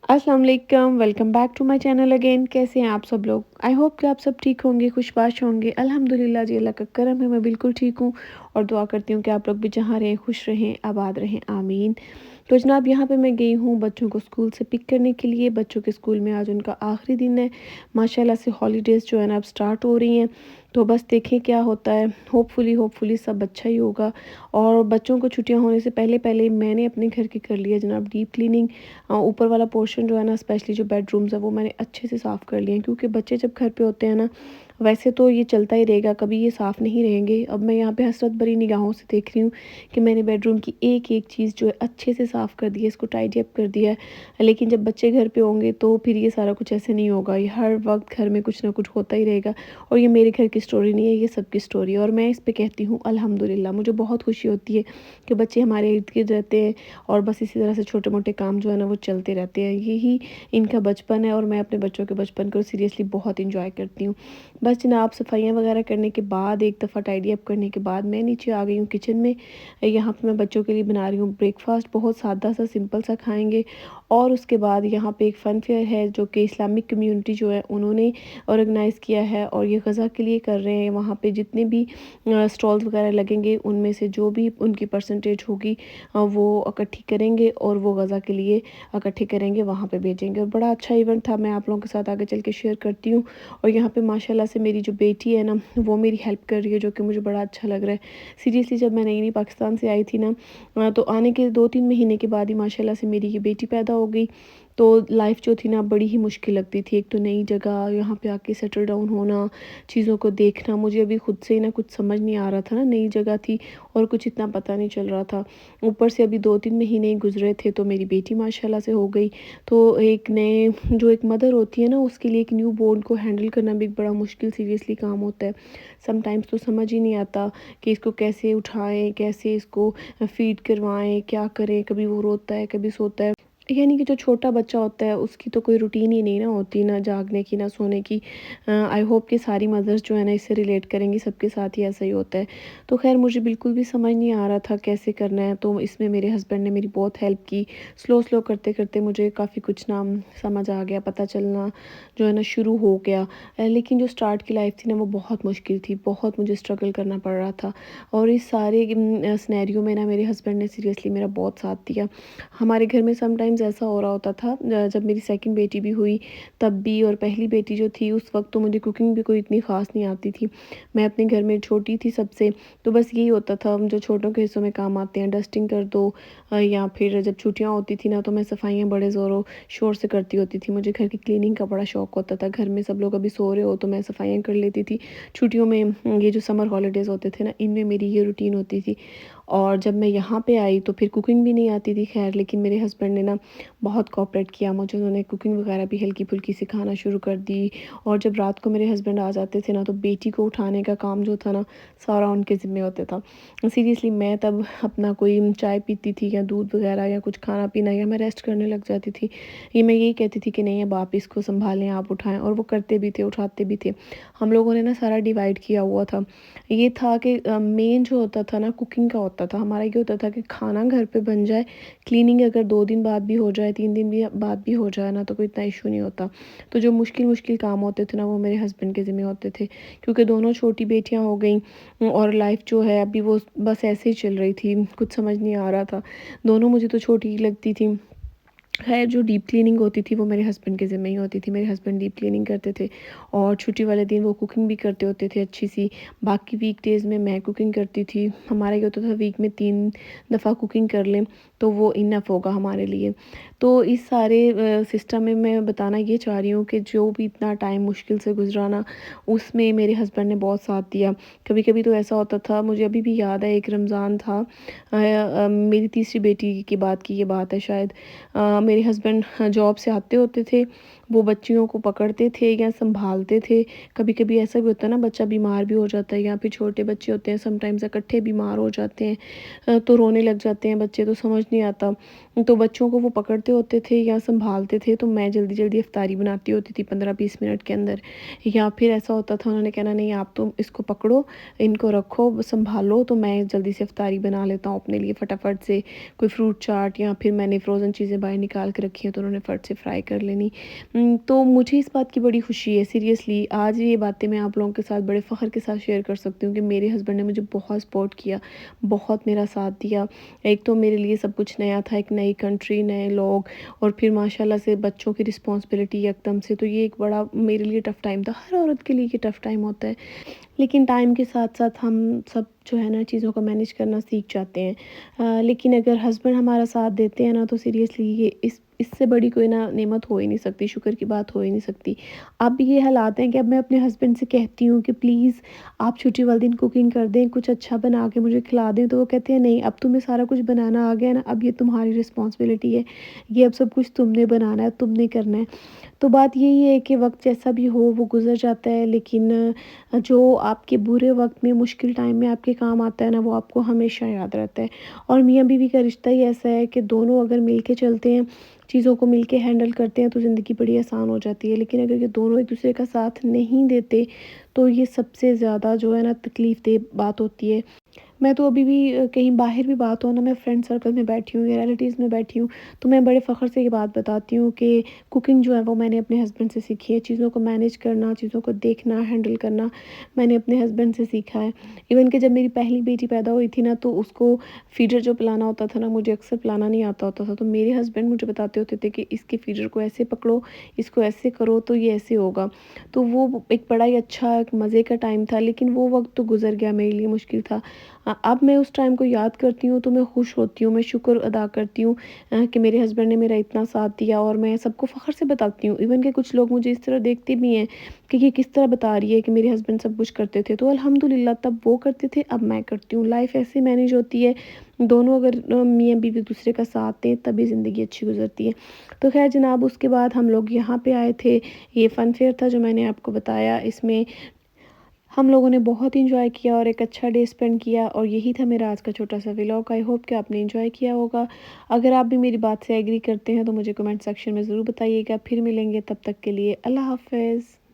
अस्सलाम वालेकुम, welcome back to my channel again. कैसे हैं आप सब लोग? आई होप कि आप सब ठीक होंगे, खुशबाश होंगे। अल्हम्दुलिल्लाह जी, अल्लाह का करम है, मैं बिल्कुल ठीक हूँ और दुआ करती हूँ कि आप लोग भी जहाँ रहें खुश रहें, आबाद रहें, आमीन। तो जनाब यहाँ पे मैं गई हूँ बच्चों को स्कूल से पिक करने के लिए। बच्चों के स्कूल में आज उनका आखिरी दिन है। माशाल्लाह से हॉलीडेज़ जो है ना अब स्टार्ट हो रही हैं, तो बस देखें क्या होता है। होपफुली सब अच्छा ही होगा। और बच्चों को छुट्टियाँ होने से पहले पहले मैंने अपने घर की कर लिया जनाब डीप क्लीनिंग। ऊपर वाला पोर्शन जो है ना, स्पेशली जो बेडरूम्स है, वो मैंने अच्छे से साफ़ कर लिए हैं, क्योंकि बच्चे जब घर पे होते हैं ना, वैसे तो ये चलता ही रहेगा, कभी ये साफ़ नहीं रहेंगे। अब मैं यहाँ पे हसरत भरी निगाहों से देख रही हूँ कि मैंने बेडरूम की एक एक चीज़ जो है अच्छे से साफ़ कर दी है, इसको टाइडी अप कर दिया है। लेकिन जब बच्चे घर पे होंगे तो फिर ये सारा कुछ ऐसे नहीं होगा। ये हर वक्त घर में कुछ ना कुछ होता ही रहेगा। और ये मेरे घर की स्टोरी नहीं है, ये सबकी स्टोरी है। और मैं इस पे कहती हूँ अल्हम्दुलिल्लाह। मुझे बहुत खुशी होती है कि बच्चे हमारे इर्द गिर्द रहते हैं और बस इसी तरह से छोटे मोटे काम जो है ना वो चलते रहते हैं। यही इनका बचपन है और मैं अपने बच्चों के बचपन को सीरियसली बहुत इंजॉय करती हूँ। बस जनाब सफाइयाँ वगैरह करने के बाद, एक दफ़ा टाइडी अप करने के बाद, मैं नीचे आ गई हूँ किचन में। यहाँ पे मैं बच्चों के लिए बना रही हूँ ब्रेकफास्ट। बहुत सादा सा सिंपल सा खाएंगे। और उसके बाद यहाँ पे एक फ़न फेयर है जो कि इस्लामिक कम्युनिटी जो है उन्होंने ऑर्गेनाइज़ किया है और ये गज़ा के लिए कर रहे हैं। वहाँ पे जितने भी स्टॉल्स वगैरह लगेंगे उनमें से जो भी उनकी परसेंटेज होगी वो इकट्ठी करेंगे और वो गज़ा के लिए इकट्ठे करेंगे, वहाँ पे भेजेंगे। और बड़ा अच्छा इवेंट था, मैं आप लोगों के साथ आगे चल के शेयर करती हूँ। और यहाँ पे माशाल्लाह से मेरी जो बेटी है ना, वो मेरी हेल्प कर रही है, जो कि मुझे बड़ा अच्छा लग रहा है। सीरियसली जब मैं नई नई पाकिस्तान से आई थी ना, तो आने के 2-3 महीने के बाद ही माशाल्लाह से मेरी ये बेटी पैदा हो गई। तो लाइफ जो थी ना बड़ी ही मुश्किल लगती थी। एक तो नई जगह, यहाँ पे आके सेटल डाउन होना, चीज़ों को देखना, मुझे अभी खुद से ही ना कुछ समझ नहीं आ रहा था ना, नई जगह थी और कुछ इतना पता नहीं चल रहा था। ऊपर से अभी 2-3 महीने ही गुजरे थे तो मेरी बेटी माशाल्लाह से हो गई। तो एक नए जो एक मदर होती है ना, उसके लिए एक न्यू बॉर्न को हैंडल करना भी एक बड़ा मुश्किल सीरियसली काम होता है। समटाइम्स तो समझ ही नहीं आता कि इसको कैसे उठाएं, कैसे इसको फीड करवाएं, क्या करें। कभी वो रोता है, कभी सोता है। यानी कि जो छोटा बच्चा होता है उसकी तो कोई रूटीन ही नहीं ना होती, ना जागने की ना सोने की। आई होप कि सारी मदर्स जो है ना इससे रिलेट करेंगी, सबके साथ ही ऐसा ही होता है। तो खैर मुझे बिल्कुल भी समझ नहीं आ रहा था कैसे करना है, तो इसमें मेरे हस्बैंड ने मेरी बहुत हेल्प की। स्लो स्लो करते करते मुझे काफ़ी कुछ नाम समझ आ गया, पता चलना जो है ना शुरू हो गया। लेकिन जो स्टार्ट की लाइफ थी ना वो बहुत मुश्किल थी, बहुत मुझे स्ट्रगल करना पड़ रहा था। और इस सारे सिनेरियो में ना मेरे हस्बैंड ने सीरियसली मेरा बहुत साथ दिया। हमारे घर में समटाइम्स ऐसा हो रहा होता था, जब मेरी सेकंड बेटी भी हुई तब भी, और पहली बेटी जो थी उस वक्त तो मुझे कुकिंग भी कोई इतनी ख़ास नहीं आती थी। मैं अपने घर में छोटी थी सबसे, तो बस यही होता था जो छोटों के हिस्सों में काम आते हैं, डस्टिंग कर दो। या फिर जब छुट्टियाँ होती थी ना तो मैं सफाइयाँ बड़े ज़ोरों शोर से करती होती थी। मुझे घर की क्लीनिंग का बड़ा शौक होता था। घर में सब लोग अभी सो रहे हो तो मैं सफाइयाँ कर लेती थी। छुट्टियों में ये जो समर हॉलीडेज़ होते थे ना, इनमें मेरी ये रूटीन होती थी। और जब मैं यहाँ पे आई तो फिर कुकिंग भी नहीं आती थी खैर, लेकिन मेरे हस्बैंड ने ना बहुत कोऑपरेट किया मुझे। उन्होंने कुकिंग वगैरह भी हल्की फुल्की सिखाना शुरू कर दी। और जब रात को मेरे हस्बैंड आ जाते थे ना, तो बेटी को उठाने का काम जो था ना सारा उनके ज़िम्मे होता था। सीरियसली मैं तब अपना कोई चाय पीती थी या दूध वगैरह या कुछ खाना पीना, या मैं रेस्ट करने लग जाती थी। ये मैं यही कहती थी कि नहीं, अब आप इसको संभालें, आप उठाएं। और वो करते भी थे, उठाते भी थे। हम लोगों ने ना सारा डिवाइड किया हुआ था। ये था कि मेन जो होता था ना कुकिंग का होता था। हमारा ये होता था कि खाना घर पे बन जाए, क्लीनिंग अगर 2 दिन बाद भी हो जाए, 3 दिन भी बाद भी हो जाए ना, तो कोई इतना इशू नहीं होता। तो जो मुश्किल मुश्किल काम होते थे ना वो मेरे हस्बैंड के ज़िम्मे होते थे, क्योंकि दोनों छोटी बेटियां हो गई और लाइफ जो है अभी वो बस ऐसे ही चल रही थी, कुछ समझ नहीं आ रहा था। दोनों मुझे तो छोटी ही लगती थी। खैर जो डीप क्लीनिंग होती थी वो मेरे हस्बैंड के ज़िम्मे ही होती थी। मेरे हस्बैंड डीप क्लीनिंग करते थे और छुट्टी वाले दिन वो कुकिंग भी करते होते थे अच्छी सी। बाकी वीक डेज़ में मैं कुकिंग करती थी। हमारा ये होता था वीक में 3 दफ़ा कुकिंग कर लें तो वो इनफ होगा हमारे लिए। तो इस सारे सिस्टम में मैं बताना ये चाह रही हूँ कि जो भी इतना टाइम मुश्किल से गुजरा ना, उसमें मेरे हस्बैंड ने बहुत साथ दिया। कभी कभी तो ऐसा होता था, मुझे अभी भी याद है, एक रमज़ान था, मेरी तीसरी बेटी के बाद की ये बात है शायद। मेरे हस्बैंड जॉब से आते होते थे, वो बच्चियों को पकड़ते थे या संभालते थे। कभी कभी ऐसा भी होता है ना, बच्चा बीमार भी हो जाता है, या फिर छोटे बच्चे होते हैं समटाइम्स इकट्ठे बीमार हो जाते हैं, तो रोने लग जाते हैं बच्चे, तो समझ نہیں آتا تو بچوں کو وہ پکڑتے ہوتے تھے یا سنبھالتے تھے، تو میں جلدی جلدی افطاری بناتی ہوتی تھی 15-20 منٹ کے اندر، یا پھر ایسا ہوتا تھا انہوں نے کہنا نہیں آپ تو اس کو پکڑو، ان کو رکھو سنبھالو، تو میں جلدی سے افطاری بنا لیتا ہوں اپنے لیے فٹافٹ سے، کوئی فروٹ چاٹ یا پھر میں نے فروزن چیزیں باہر نکال کے رکھی ہیں تو انہوں نے فٹ سے فرائی کر لینی۔ تو مجھے اس بات کی بڑی خوشی ہے سیریسلی، آج یہ باتیں میں آپ لوگوں کے ساتھ بڑے فخر کے ساتھ شیئر کر سکتی ہوں کہ میرے ہسبینڈ نے مجھے بہت سپورٹ کیا، بہت میرا ساتھ دیا۔ ایک تو میرے لیے سب کچھ نیا تھا، ایک نئی کنٹری، نئے لوگ، اور پھر ماشاءاللہ سے بچوں کی رسپانسبلٹی یکدم سے، تو یہ ایک بڑا میرے لیے ٹف ٹائم تھا، ہر عورت کے لیے یہ ٹف ٹائم ہوتا ہے، لیکن ٹائم کے ساتھ ساتھ ہم سب جو ہے نا چیزوں کو مینیج کرنا سیکھ جاتے ہیں، لیکن اگر ہسبینڈ ہمارا ساتھ دیتے ہیں نا تو سیریسلی یہ اس سے بڑی کوئی نا نعمت ہو ہی نہیں سکتی، شکر کی بات ہو ہی نہیں سکتی۔ اب یہ حالات ہیں کہ اب میں اپنے ہسبینڈ سے کہتی ہوں کہ پلیز آپ چھٹی والے دن کوکنگ کر دیں، کچھ اچھا بنا کے مجھے کھلا دیں، تو وہ کہتے ہیں نہیں اب تمہیں سارا کچھ بنانا آ گیا نا، اب یہ تمہاری رسپانسبلٹی ہے، یہ اب سب کچھ تم نے بنانا ہے، تم نے کرنا ہے۔ تو بات یہی ہے کہ وقت جیسا بھی ہو وہ گزر جاتا ہے، لیکن جو آپ کے برے وقت میں مشکل ٹائم میں آپ کے کام آتا ہے نا وہ آپ کو ہمیشہ یاد رہتا ہے، اور میاں بیوی کا رشتہ ہی ایسا ہے کہ دونوں اگر مل کے چلتے ہیں، چیزوں کو مل کے ہینڈل کرتے ہیں تو زندگی بڑی آسان ہو جاتی ہے، لیکن اگر یہ دونوں ایک دوسرے کا ساتھ نہیں دیتے تو یہ سب سے زیادہ جو ہے نا تکلیف دہ بات ہوتی ہے۔ میں تو ابھی بھی کہیں باہر بھی بات ہو نا، میں فرینڈ سرکل میں بیٹھی ہوں یا ریلیٹیوز میں بیٹھی ہوں تو میں بڑے فخر سے یہ بات بتاتی ہوں کہ کوکنگ جو ہے وہ میں نے اپنے ہسبینڈ سے سیکھی ہے، چیزوں کو مینیج کرنا، چیزوں کو دیکھنا، ہینڈل کرنا میں نے اپنے ہسبینڈ سے سیکھا ہے۔ ایون کہ جب میری پہلی بیٹی پیدا ہوئی تھی نا تو اس کو فیڈر جو پلانا ہوتا تھا نا، مجھے اکثر پلانا نہیں آتا ہوتا تھا، تو میرے ہسبینڈ مجھے بتاتے ہوتے تھے کہ اس کے فیڈر کو ایسے پکڑو، اس کو ایسے کرو تو یہ ایسے ہوگا، تو وہ ایک بڑا ہی اچھا ایک مزے کا ٹائم تھا، لیکن وہ وقت تو گزر گیا، میرے لیے مشکل تھا۔ اب میں اس ٹائم کو یاد کرتی ہوں تو میں خوش ہوتی ہوں، میں شکر ادا کرتی ہوں کہ میرے ہسبینڈ نے میرا اتنا ساتھ دیا، اور میں سب کو فخر سے بتاتی ہوں، ایون کہ کچھ لوگ مجھے اس طرح دیکھتے بھی ہیں کہ یہ کس طرح بتا رہی ہے کہ میرے ہسبینڈ سب کچھ کرتے تھے، تو الحمدللہ تب وہ کرتے تھے، اب میں کرتی ہوں، لائف ایسے مینیج ہوتی ہے، دونوں اگر میاں بیوی ایک دوسرے کا ساتھ دیں تبھی زندگی اچھی گزرتی ہے۔ تو خیر جناب، اس کے بعد ہم لوگ یہاں پہ آئے تھے، یہ فن فیئر تھا جو میں نے آپ کو بتایا، اس میں ہم لوگوں نے بہت انجوائے کیا اور ایک اچھا ڈے اسپینڈ کیا، اور یہی تھا میرا آج کا چھوٹا سا ولاگ۔ آئی ہوپ کہ آپ نے انجوائے کیا ہوگا۔ اگر آپ بھی میری بات سے ایگری کرتے ہیں تو مجھے کمنٹ سیکشن میں ضرور بتائیے گا۔ پھر ملیں گے، تب تک کے لیے اللہ حافظ۔